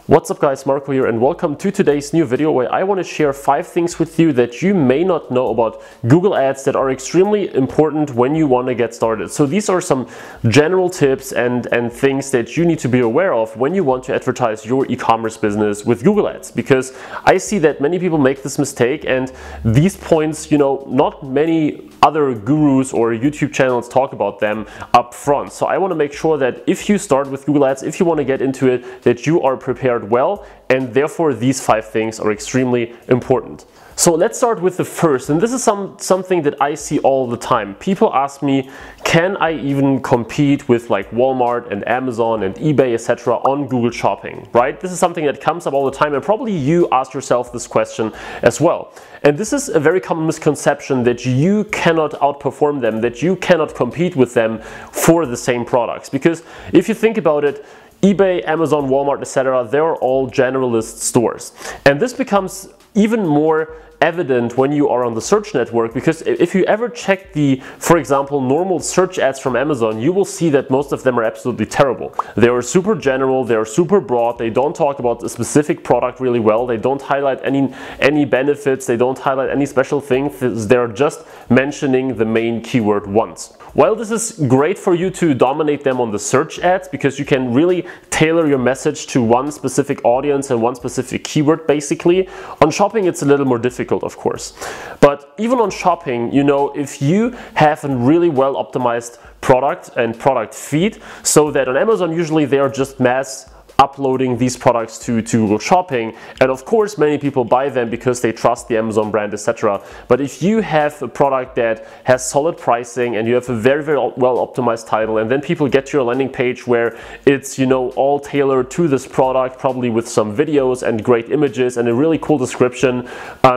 What's up guys, Marco here and welcome to today's new video where I want to share 5 things with you that you may not know about Google Ads that are extremely important when you want to get started. So these are some general tips and things that you need to be aware of when you want to advertise your e-commerce business with Google Ads, because I see that many people make this mistake and these points, not many other gurus or YouTube channels talk about them up front. So I want to make sure that if you start with Google Ads, if you want to get into it, that you are prepared well, and therefore these 5 things are extremely important. So let's start with the first, and this is something that I see all the time. People ask me, can I even compete with like Walmart and Amazon and eBay, etc. on Google Shopping, right? This is something that comes up all the time, and probably you ask yourself this question as well. And this is a very common misconception that you cannot outperform them, that you cannot compete with them for the same products. Because if you think about it, eBay, Amazon, Walmart, etc., they're all generalist stores. And this becomes even more evident when you are on the search network, because if you ever check the, for example, normal search ads from Amazon, you will see that most of them are absolutely terrible. They are super general, they are super broad, they don't talk about a specific product really well, they don't highlight any benefits, they don't highlight any special things, they're just mentioning the main keyword once. While this is great for you to dominate them on the search ads, because you can really tailor your message to one specific audience and one specific keyword basically, on shopping it's a little more difficult, of course. But even on shopping, if you have a really well optimized product and product feed, so that on Amazon usually they are just mass uploading these products to Google Shopping, and of course many people buy them because they trust the Amazon brand, etc. But if you have a product that has solid pricing and you have a very well optimized title, and then people get to your landing page where it's all tailored to this product, probably with some videos and great images and a really cool description,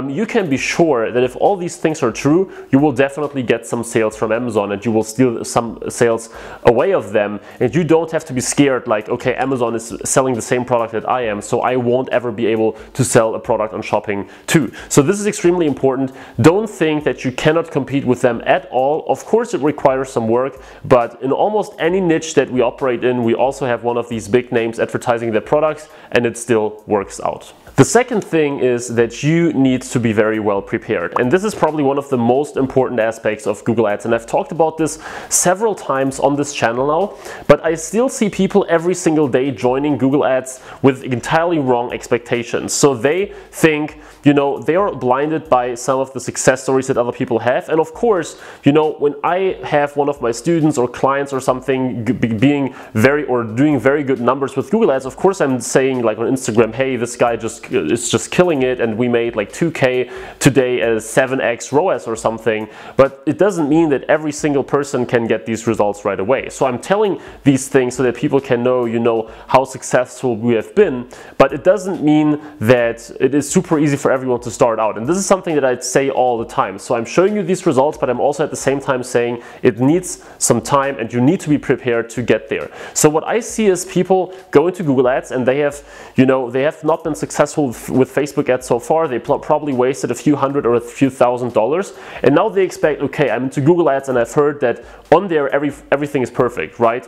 you can be sure that if all these things are true, you will definitely get some sales from Amazon, and you will steal some sales away of them, and you don't have to be scared like, okay, Amazon is selling the same product that I am, so I won't ever be able to sell a product on shopping too. So this is extremely important. Don't think that you cannot compete with them at all. Of course it requires some work, but in almost any niche that we operate in, we also have one of these big names advertising their products, and it still works out. The second thing is that you need to be very well prepared, and this is probably one of the most important aspects of Google Ads, and I've talked about this several times on this channel now, but I still see people every single day joining Google Ads with entirely wrong expectations. So they think, they are blinded by some of the success stories that other people have, and of course, when I have one of my students or clients or something doing very good numbers with Google Ads, of course I'm saying like on Instagram, hey, this guy is just killing it and we made like 2K today at 7x ROAS or something, but it doesn't mean that every single person can get these results right away. So I'm telling these things so that people can know, how successful we have been, but it doesn't mean that it is super easy for everyone to start out. And this is something that I'd say all the time. So I'm showing you these results, but I'm also at the same time saying it needs some time and you need to be prepared to get there. So what I see is people go into Google Ads and they have not been successful with Facebook ads so far. They probably wasted a few hundred or a few $1,000s, and now they expect, okay, I'm into Google Ads and I've heard that on there everything is perfect, right?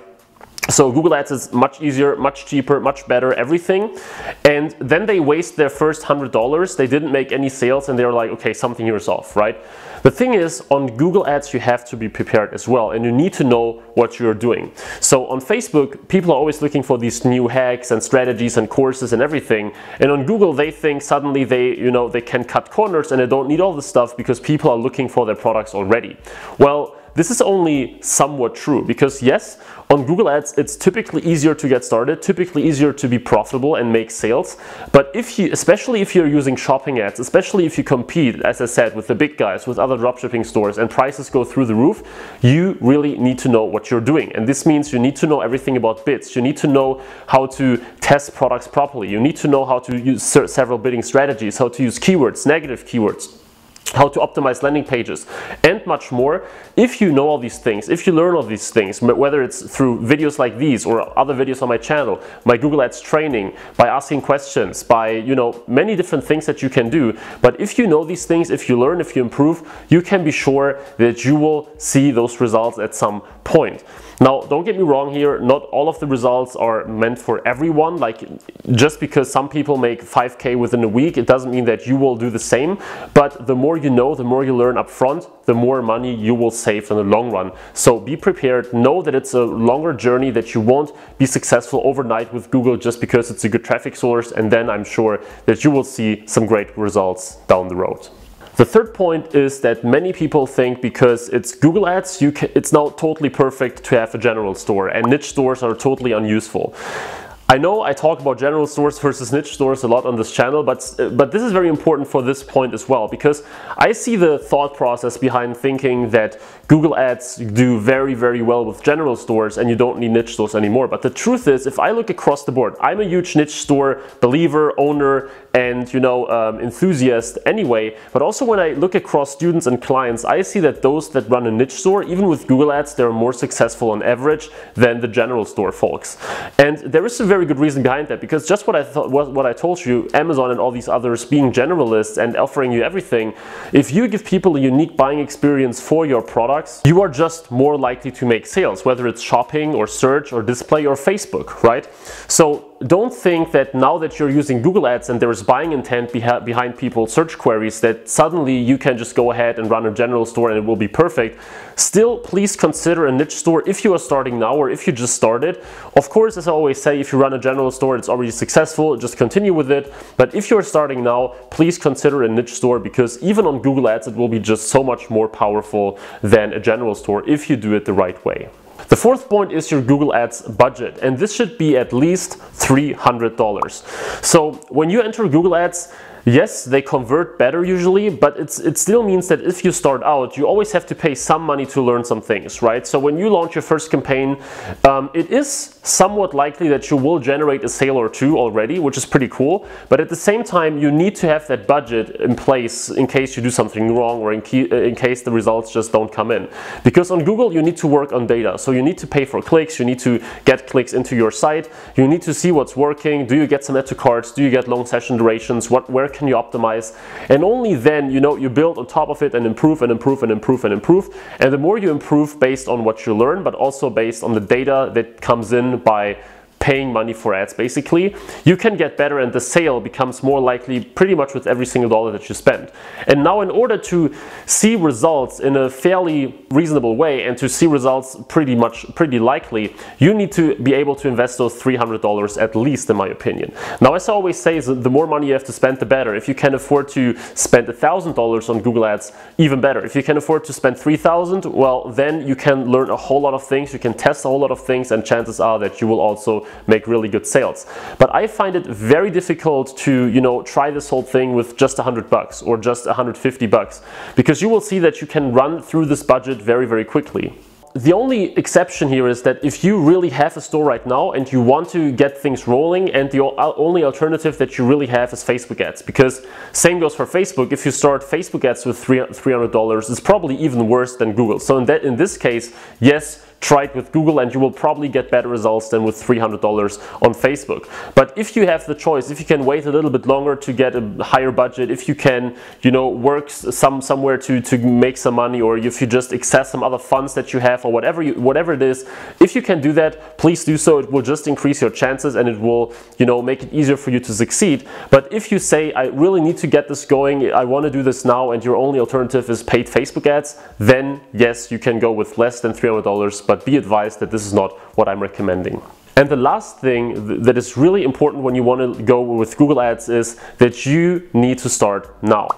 So Google Ads is much easier, much cheaper, much better, everything. And then they waste their first $100, they didn't make any sales, and they're like, okay, something here is off, right? The thing is, on Google Ads you have to be prepared as well, and you need to know what you're doing. So on Facebook, people are always looking for these new hacks and strategies and courses and everything, and on Google they think suddenly they can cut corners and they don't need all this stuff because people are looking for their products already. Well, this is only somewhat true, because yes, on Google Ads it's typically easier to get started, typically easier to be profitable and make sales, but especially if you're using shopping ads, especially if you compete, as I said, with the big guys, with other dropshipping stores, and prices go through the roof, you really need to know what you're doing. And this means you need to know everything about bids, you need to know how to test products properly, you need to know how to use several bidding strategies, how to use keywords, negative keywords. how to optimize landing pages, and much more. If you know all these things, if you learn all these things, whether it's through videos like these or other videos on my channel, my Google Ads training, by asking questions, by, you know, many different things that you can do. But if you know these things, if you learn, if you improve, you can be sure that you will see those results at some point. Now, don't get me wrong here, not all of the results are meant for everyone. Like, just because some people make 5K within a week, it doesn't mean that you will do the same. But the more you know, the more you learn up front, the more money you will save in the long run. So be prepared, know that it's a longer journey, that you won't be successful overnight with Google just because it's a good traffic source, and then I'm sure that you will see some great results down the road. The third point is that many people think because it's Google Ads, it's now totally perfect to have a general store, and niche stores are totally unuseful. I know I talk about general stores versus niche stores a lot on this channel, but this is very important for this point as well, because I see the thought process behind thinking that Google Ads do very, very well with general stores and you don't need niche stores anymore. But the truth is, if I look across the board, I'm a huge niche store believer, owner, and, you know, enthusiast anyway. But also when I look across students and clients, I see that those that run a niche store, even with Google Ads, they're more successful on average than the general store folks. And there is a very good reason behind that, because just what I told you, Amazon and all these others being generalists and offering you everything, if you give people a unique buying experience for your products, you are just more likely to make sales, whether it's shopping or search or display or Facebook, right? So don't think that now that you're using Google Ads and there is buying intent behind people's search queries, that suddenly you can just go ahead and run a general store and it will be perfect. Still, please consider a niche store if you are starting now or if you just started. Of course, as I always say, if you run a general store, it's already successful, just continue with it. But if you're starting now, please consider a niche store, because even on Google Ads, it will be just so much more powerful than a general store if you do it the right way. The fourth point is your Google Ads budget, and this should be at least $300. So when you enter Google Ads, yes, they convert better usually, but it still means that if you start out, you always have to pay some money to learn some things, right? So when you launch your first campaign, it is somewhat likely that you will generate a sale or two already, which is pretty cool. But at the same time, you need to have that budget in place in case you do something wrong, or in case the results just don't come in. Because on Google, you need to work on data. So you need to pay for clicks, you need to get clicks into your site, you need to see what's working. Do you get some add to carts? Do you get long session durations? Where can you optimize? And only then, you know, you build on top of it and improve and improve and improve and improve. And the more you improve based on what you learn, but also based on the data that comes in by paying money for ads, basically, you can get better, and the sale becomes more likely pretty much with every single dollar that you spend. And now, in order to see results in a fairly reasonable way and to see results pretty likely, you need to be able to invest those $300 at least, in my opinion. Now, as I always say, the more money you have to spend, the better. If you can afford to spend $1,000 on Google Ads, even better. If you can afford to spend $3,000, well, then you can learn a whole lot of things, you can test a whole lot of things, and chances are that you will also make really good sales. But I find it very difficult to, you know, try this whole thing with just $100 or just $150, because you will see that you can run through this budget very, very quickly. The only exception here is that if you really have a store right now and you want to get things rolling, and the only alternative that you really have is Facebook ads, because same goes for Facebook. If you start Facebook ads with $300, it's probably even worse than Google. So in this case, yes, try it with Google and you will probably get better results than with $300 on Facebook. But if you have the choice, if you can wait a little bit longer to get a higher budget, if you can, you know, work somewhere to make some money, or if you just access some other funds that you have, or whatever it is, if you can do that, please do so. It will just increase your chances and it will, you know, make it easier for you to succeed. But if you say, I really need to get this going, I want to do this now, and your only alternative is paid Facebook ads, then yes, you can go with less than $300, but be advised that this is not what I'm recommending. And the last thing that is really important when you want to go with Google Ads is that you need to start now.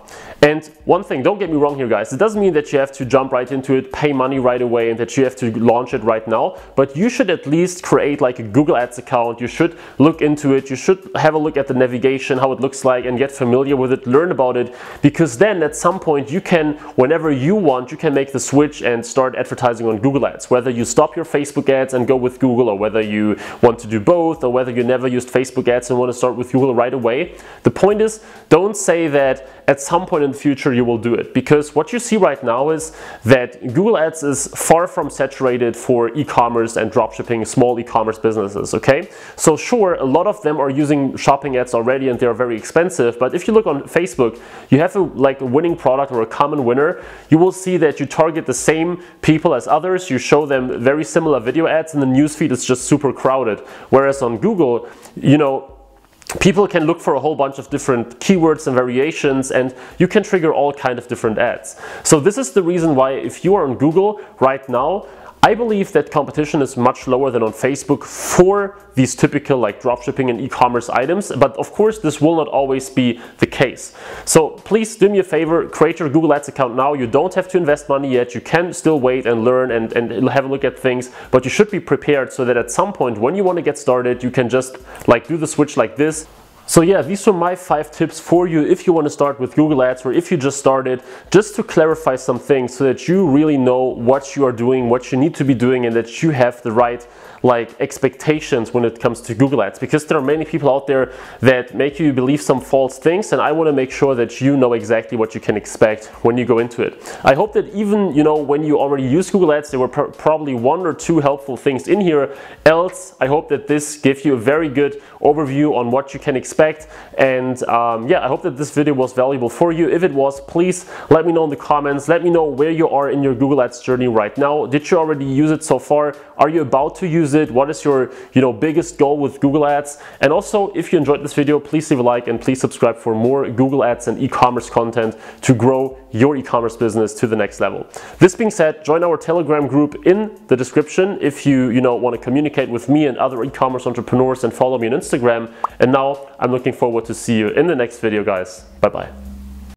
And one thing, don't get me wrong here, guys, it doesn't mean that you have to jump right into it, pay money right away, and that you have to launch it right now, but you should at least create like a Google Ads account. You should look into it, you should have a look at the navigation, how it looks like, and get familiar with it, learn about it, because then at some point you can, whenever you want, you can make the switch and start advertising on Google Ads. Whether you stop your Facebook ads and go with Google, or whether you want to do both, or whether you never used Facebook ads and want to start with Google right away. The point is, don't say that at some point point in the future you will do it. Because what you see right now is that Google Ads is far from saturated for e-commerce and dropshipping, small e-commerce businesses, okay? So sure, a lot of them are using shopping ads already and they're very expensive, but if you look on Facebook, you have a winning product or a common winner, you will see that you target the same people as others, you show them very similar video ads, and the newsfeed is just super crowded. Whereas on Google, you know, people can look for a whole bunch of different keywords and variations, and you can trigger all kind of different ads. So this is the reason why if you are on Google right now, I believe that competition is much lower than on Facebook for these typical like dropshipping and e-commerce items, but of course this will not always be the case. So please do me a favor, create your Google Ads account now. You don't have to invest money yet, you can still wait and learn and have a look at things, but you should be prepared so that at some point when you want to get started, you can just like do the switch like this. So yeah, these are my 5 tips for you if you want to start with Google Ads, or if you just started, just to clarify some things so that you really know what you are doing, what you need to be doing, and that you have the right like expectations when it comes to Google Ads, because there are many people out there that make you believe some false things, and I want to make sure that you know exactly what you can expect when you go into it. I hope that even, you know, when you already use Google Ads, there were probably 1 or 2 helpful things in here. Else, I hope that this gives you a very good overview on what you can expect, and yeah, I hope that this video was valuable for you. If it was, please let me know in the comments. Let me know where you are in your Google Ads journey right now. Did you already use it so far? Are you about to use it? What is your, you know, biggest goal with Google Ads? And also, if you enjoyed this video, please leave a like and please subscribe for more Google Ads and e-commerce content to grow your e-commerce business to the next level. This being said, join our Telegram group in the description if you want to communicate with me and other e-commerce entrepreneurs, and follow me on Instagram. And now I'm looking forward to see you in the next video, guys. Bye bye.